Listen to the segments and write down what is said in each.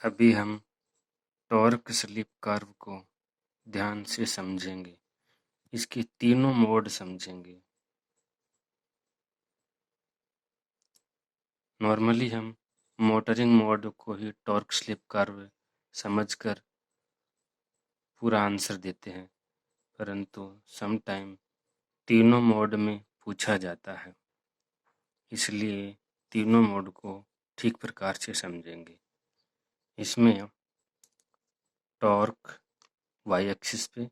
अभी हम torque slip curve को ध्यान से समझेंगे। इसके तीनों मोड समझेंगे। नॉर्मली हम मोटरिंग मोड को ही टॉर्क स्लिप कर्व समझकर पूरा आंसर देते हैं, परंतु समटाइम तीनों मोड में पूछा जाता है, इसलिए तीनों मोड को ठीक प्रकार से समझेंगे। इसमें टॉर्क वाई एक्सिस पे,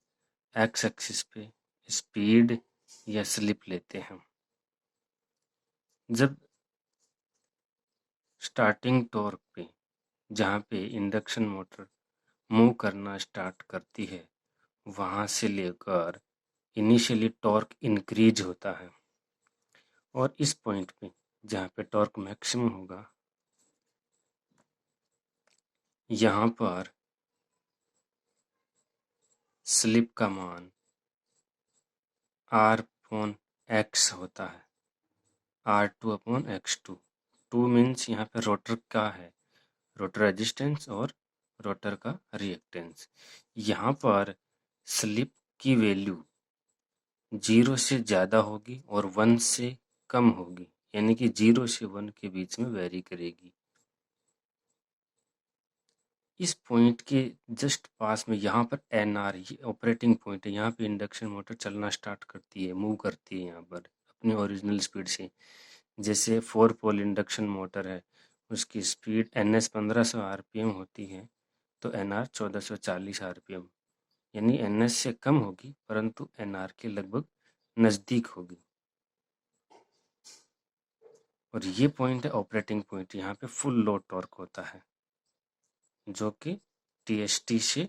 एक्स एक्सिस पे स्पीड या स्लिप लेते हैं। जब स्टार्टिंग टॉर्क पे, जहाँ पे इंडक्शन मोटर मूव करना स्टार्ट करती है, वहाँ से लेकर इनिशियली टॉर्क इंक्रीज होता है और इस पॉइंट पे जहाँ पे टॉर्क मैक्सिमम होगा, यहाँ पर स्लिप का मान R/X होता है, R2/X2। 2 मीन्स यहाँ पे रोटर का है, रोटर रेजिस्टेंस और रोटर का रिएक्टेंस। यहाँ पर स्लिप की वैल्यू 0 से ज़्यादा होगी और 1 से कम होगी, यानी कि 0 से 1 के बीच में वेरी करेगी। इस पॉइंट के जस्ट पास में यहाँ पर NR ये ऑपरेटिंग पॉइंट है। यहाँ पे इंडक्शन मोटर चलना स्टार्ट करती है, मूव करती है यहाँ पर अपनी ओरिजिनल स्पीड से। जैसे 4 पोल इंडक्शन मोटर है, उसकी स्पीड NS 1500 RPM होती है, तो NR 1440 RPM, यानी NS से कम होगी परंतु NR के लगभग नज़दीक होगी। और ये पॉइंट है ऑपरेटिंग पॉइंट, यहाँ पे फुल लोड टॉर्क होता है जो कि TST से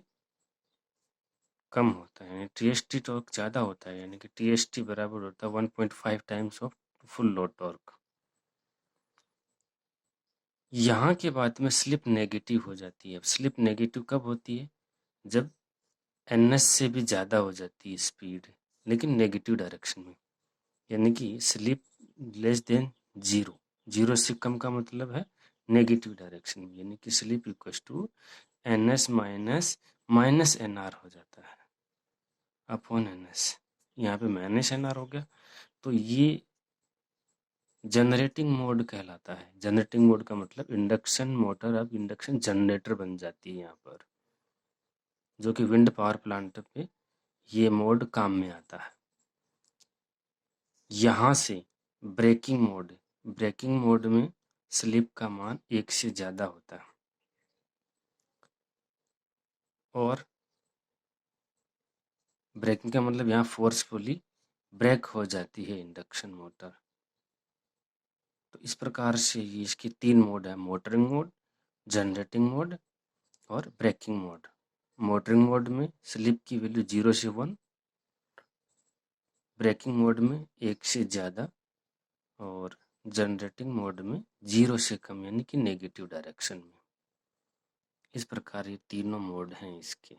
कम होता है, यानी TST टॉर्क ज़्यादा होता है, यानी कि TST बराबर होता है 1.5 times of full load torque. यहाँ के बाद में स्लिप नेगेटिव हो जाती है। स्लिप नेगेटिव कब होती है? जब NS से भी ज़्यादा हो जाती है स्पीड, लेकिन नेगेटिव डायरेक्शन में, यानी कि स्लिप लेस देन 0। 0 से कम का मतलब है नेगेटिव डायरेक्शन में, यानी कि slip equals to NS minus NR हो जाता है अपॉन NS। यहाँ पे माइनस NR हो गया, तो ये जनरेटिंग मोड कहलाता है। जनरेटिंग मोड का मतलब इंडक्शन मोटर अब इंडक्शन जनरेटर बन जाती है यहाँ पर, जो कि विंड पावर प्लांट पे ये मोड काम में आता है। यहाँ से ब्रेकिंग मोड में स्लिप का मान 1 से ज़्यादा होता है और ब्रेकिंग का मतलब यहाँ फोर्सफुली ब्रेक हो जाती है इंडक्शन मोटर। तो इस प्रकार से ये इसके 3 मोड है, मोटरिंग मोड, जनरेटिंग मोड और ब्रेकिंग मोड। मोटरिंग मोड में स्लिप की वैल्यू 0 से 1, ब्रेकिंग मोड में 1 से ज़्यादा और जनरेटिंग मोड में 0 से कम, यानी कि नेगेटिव डायरेक्शन में। इस प्रकार ये तीनों मोड हैं इसके।